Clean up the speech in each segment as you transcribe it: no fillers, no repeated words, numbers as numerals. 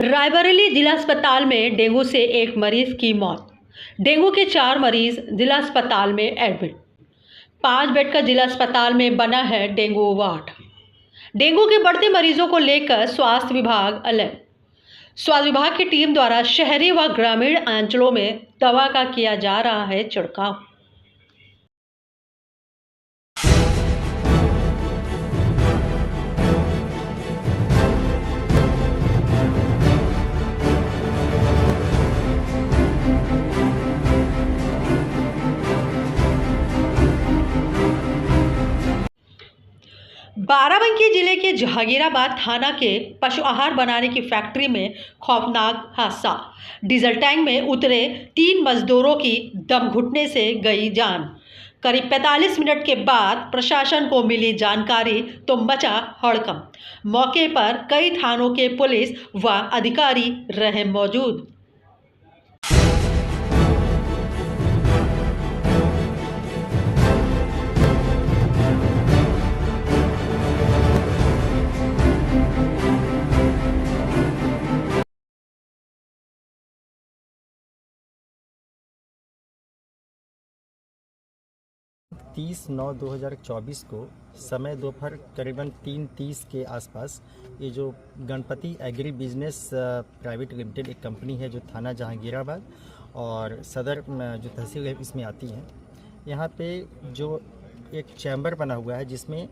रायबरेली जिला अस्पताल में डेंगू से एक मरीज की मौत। डेंगू के 4 मरीज जिला अस्पताल में एडमिट। 5 बेड का जिला अस्पताल में बना है डेंगू वार्ड। डेंगू के बढ़ते मरीजों को लेकर स्वास्थ्य विभाग अलर्ट। स्वास्थ्य विभाग की टीम द्वारा शहरी व ग्रामीण अंचलों में दवा का किया जा रहा है छिड़काव। 12बंकी जिले के जहांगीराबाद थाना के पशु आहार बनाने की फैक्ट्री में खौफनाक हादसा। डीजल टैंक में उतरे 3 मजदूरों की दम घुटने से गई जान। करीब 45 मिनट के बाद प्रशासन को मिली जानकारी तो मचा हड़कंप। मौके पर कई थानों के पुलिस व अधिकारी रहे मौजूद। तीस 9/2024 को समय दोपहर करीबन 3:30 के आसपास ये जो Ganpati agri business private limited एक कंपनी है जो थाना जहांगीराबाद और सदर जो तहसील है इसमें आती है। यहाँ पे जो एक चैम्बर बना हुआ है जिसमें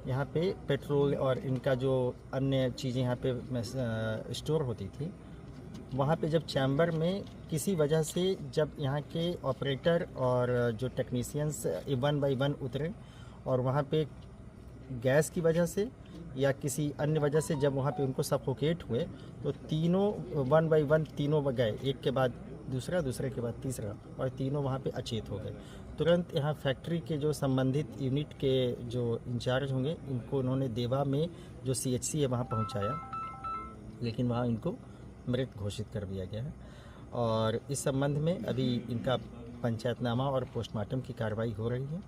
यहाँ पे पेट्रोल और इनका जो अन्य चीज़ें यहाँ पे स्टोर होती थी, वहाँ पे जब चैम्बर में किसी वजह से जब यहाँ के ऑपरेटर और जो टेक्नीशियंस 1 बाय 1 उतरे और वहाँ पे गैस की वजह से या किसी अन्य वजह से जब वहाँ पे उनको सफोकेट हुए तो तीनों 1 बाय 1 तीनों गए, एक के बाद दूसरा, दूसरे के बाद तीसरा, और तीनों वहाँ पे अचेत हो गए। तुरंत यहाँ फैक्ट्री के जो संबंधित यूनिट के जो इंचार्ज होंगे इनको उन्होंने देवा में जो CHC है वहाँ पहुँचाया, लेकिन वहाँ इनको मृत घोषित कर दिया गया है। और इस संबंध में अभी इनका पंचायतनामा और पोस्टमार्टम की कार्रवाई हो रही है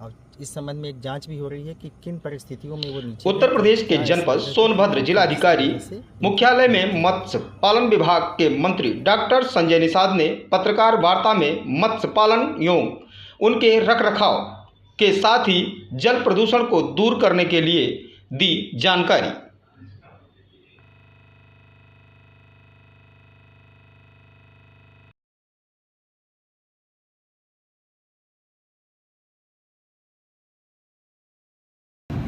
और इस संबंध में एक जांच भी हो रही है कि किन परिस्थितियों में वो नीचे। उत्तर प्रदेश के जनपद सोनभद्र जिलाधिकारी मुख्यालय में मत्स्य पालन विभाग के मंत्री डॉक्टर संजय निषाद ने पत्रकार वार्ता में मत्स्य पालन एवं उनके रखरखाव के साथ ही जल प्रदूषण को दूर करने के लिए दी जानकारी।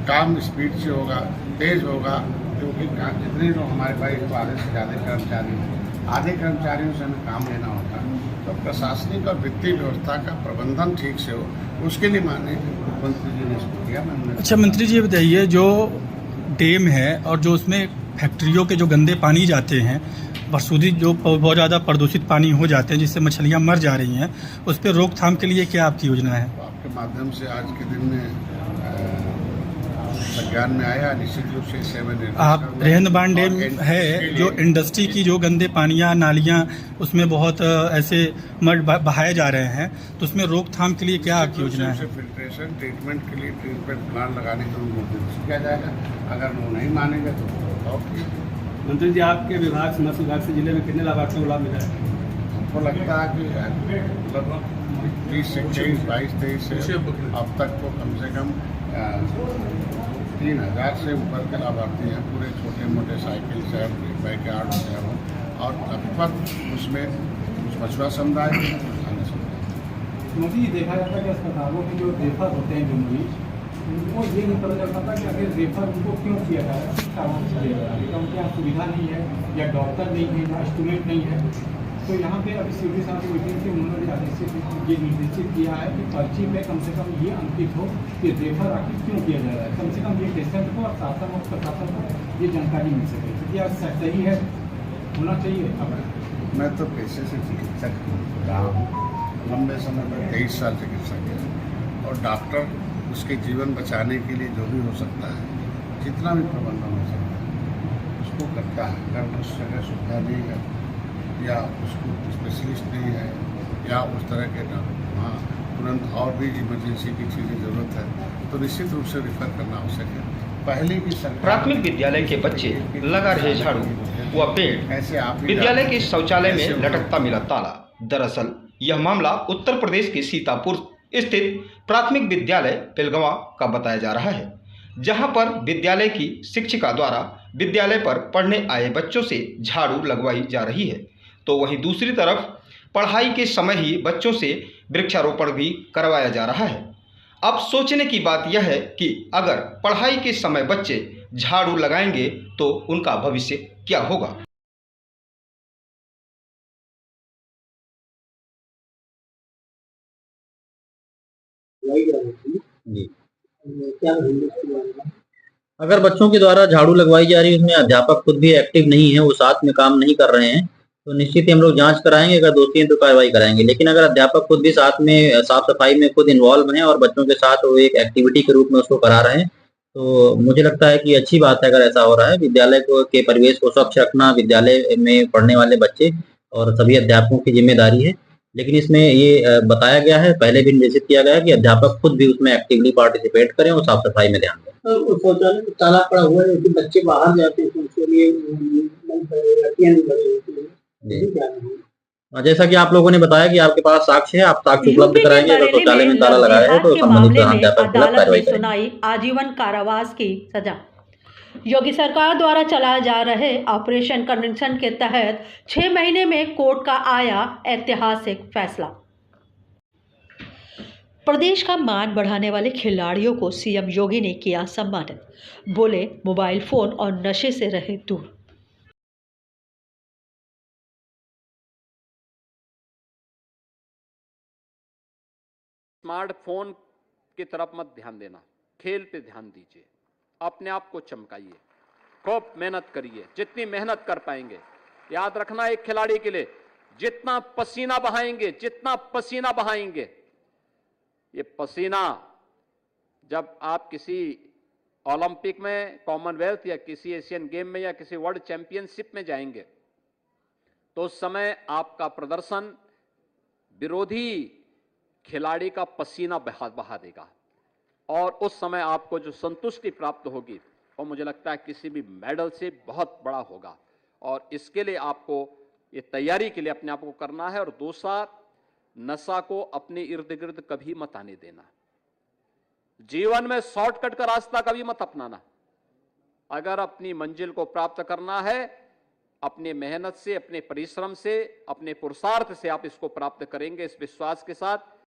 काम स्पीड से होगा, तेज होगा, क्योंकि जितने लोग हमारे पास आधे से ज़्यादा कर्मचारी हैं, आधे कर्मचारियों से हमें काम लेना होता है। तो प्रशासनिक और वित्तीय व्यवस्था का प्रबंधन ठीक से हो, उसके लिए माननीय मुख्यमंत्री जी ने इसको किया। अच्छा मंत्री जी बताइए, जो डैम है और जो उसमें फैक्ट्रियों के जो गंदे पानी जाते हैं, बरसूदी जो बहुत ज़्यादा प्रदूषित पानी हो जाते हैं जिससे मछलियाँ मर जा रही हैं, उस पर रोकथाम के लिए क्या आपकी योजना है? तो आपके माध्यम से आज के दिन में संज्ञान में आया, निश्चित रूप से इसे आप रेहनबान डैम है जो इंडस्ट्री की जो गंदे पानियाँ नालियाँ उसमें बहुत ऐसे मड बहाए जा रहे हैं, तो उसमें रोकथाम के लिए क्या आपकी योजना है? फिल्ट्रेशन ट्रीटमेंट के लिए ट्रीटमेंट प्लांट लगाने का निर्देश किया जाएगा। अगर वो नहीं मानेंगे तो मंत्री जी, आपके विभाग से मत्स्य विभाग से जिले में कितने लाभार्थियों को लाभ मिला है? हमको लगता है कि लगभग 20 से 22-23 अब तक को कम से कम 3000 से ऊपर के लाभार्थी हैं। पूरे छोटे मोटे साइकिल से बैकयार्ड से हों और लगभग उसमें मछुआ समुदाय अन्य समुदाय। मोदी जी, देखा जाता है कि अस्पतालों में जो रेफर होते हैं जो मरीज, उनको ये नहीं पता चल पाता कि अगर रेफर उनको क्यों किया जा रहा है, कारण से उनके यहाँ सुविधा नहीं है या डॉक्टर नहीं है या इंस्ट्रूमेंट नहीं है। तो यहाँ पे अभी सीधी साहब की मीटिंग से उन्होंने ये निर्देशित किया है कि पर्ची में कम से कम ये अंकित हो कि रेफर आखिर क्यों किया जा रहा है। कम से कम ये पेशेंट को और शासन और प्रशासन को ये जानकारी मिल सके। क्या सही है, होना चाहिए? अब मैं तो पेशे से चिकित्सक रहा हूँ, लंबे समय में 23 साल चिकित्सक है, और डॉक्टर उसके जीवन बचाने के लिए जो भी हो सकता है, जितना भी प्रबंधन हो सकता है उसको करता है। अगर उस जगह सुविधा नहीं है या उसको स्पेशलिस्ट नहीं है या उस तरह के वहाँ तुरंत और भी इमरजेंसी की चीज़ें ज़रूरत है तो निश्चित रूप से रिफर करना आवश्यक है। पहले की सरकार प्राथमिक विद्यालय के बच्चे लगा रहे झाड़ू व पेड़, ऐसे आप विद्यालय के शौचालय में लटकता मिला ताला। दरअसल यह मामला उत्तर प्रदेश के सीतापुर स्थित प्राथमिक विद्यालय पिलगवा का बताया जा रहा है, जहां पर विद्यालय की शिक्षिका द्वारा विद्यालय पर पढ़ने आए बच्चों से झाड़ू लगवाई जा रही है, तो वहीं दूसरी तरफ पढ़ाई के समय ही बच्चों से वृक्षारोपण भी करवाया जा रहा है। अब सोचने की बात यह है कि अगर पढ़ाई के समय बच्चे झाड़ू लगाएंगे तो उनका भविष्य क्या होगा। अगर बच्चों के द्वारा झाड़ू लगवाई जा रही है, उसमें अध्यापक खुद भी एक्टिव नहीं है, वो साथ में काम नहीं कर रहे हैं, तो निश्चित ही हम लोग जांच कराएंगे। अगर दोषी हैं तो कार्रवाई कराएंगे। लेकिन अगर अध्यापक खुद भी साथ में साफ सफाई में खुद इन्वॉल्व हैं और बच्चों के साथ वो एक एक्टिविटी के रूप में उसको करा रहे हैं, तो मुझे लगता है कि अच्छी बात है अगर ऐसा हो रहा है। विद्यालय को के परिवेश को स्वच्छ रखना विद्यालय में पढ़ने वाले बच्चे और सभी अध्यापकों की जिम्मेदारी है। लेकिन इसमें ये बताया गया है, पहले भी निर्देशित किया गया है कि अध्यापक खुद भी उसमें एक्टिवली पार्टिसिपेट करें और साफ सफाई में ध्यान दें। शौचालय में ताला पड़ा हुआ है कि बच्चे बाहर जाते हैं तो उसके लिए लड़कियां नहीं बनी होती हैं। जैसा कि आप लोगों ने बताया कि आपके पास साक्ष्य है, आप साक्ष्य उपलब्ध यूपी के कराएंगे। अगर बरेली शौचालय में में ताला लव लगाया है जिहाद तो के संबंधित मामले में अध्यापक के खिलाफ अदालत कार्रवाई ने करेंगे। सुनाई आजीवन कारावास की सजा। योगी सरकार द्वारा चलाए जा रहे ऑपरेशन कन्वेंशन के तहत 6 महीने में कोर्ट का आया ऐतिहासिक फैसला। प्रदेश का मान बढ़ाने वाले खिलाड़ियों को सीएम योगी ने किया सम्मानित। बोले मोबाइल फोन और नशे से रहे दूर। स्मार्टफोन की तरफ मत ध्यान देना, खेल पे ध्यान दीजिए, अपने आप को चमकाइए, खूब मेहनत करिए, जितनी मेहनत कर पाएंगे। याद रखना, एक खिलाड़ी के लिए जितना पसीना बहाएंगे, ये पसीना जब आप किसी ओलंपिक में, कॉमनवेल्थ या किसी एशियन गेम में या किसी वर्ल्ड चैंपियनशिप में जाएंगे, तो उस समय आपका प्रदर्शन विरोधी खिलाड़ी का पसीना बहा देगा और उस समय आपको जो संतुष्टि प्राप्त होगी वो मुझे लगता है किसी भी मेडल से बहुत बड़ा होगा। और इसके लिए आपको ये तैयारी के लिए अपने आप को करना है। और दूसरा, नशा को अपने इर्द गिर्द कभी मत आने देना। जीवन में शॉर्टकट का रास्ता कभी मत अपनाना। अगर अपनी मंजिल को प्राप्त करना है, अपने मेहनत से, अपने परिश्रम से, अपने पुरुषार्थ से आप इसको प्राप्त करेंगे, इस विश्वास के साथ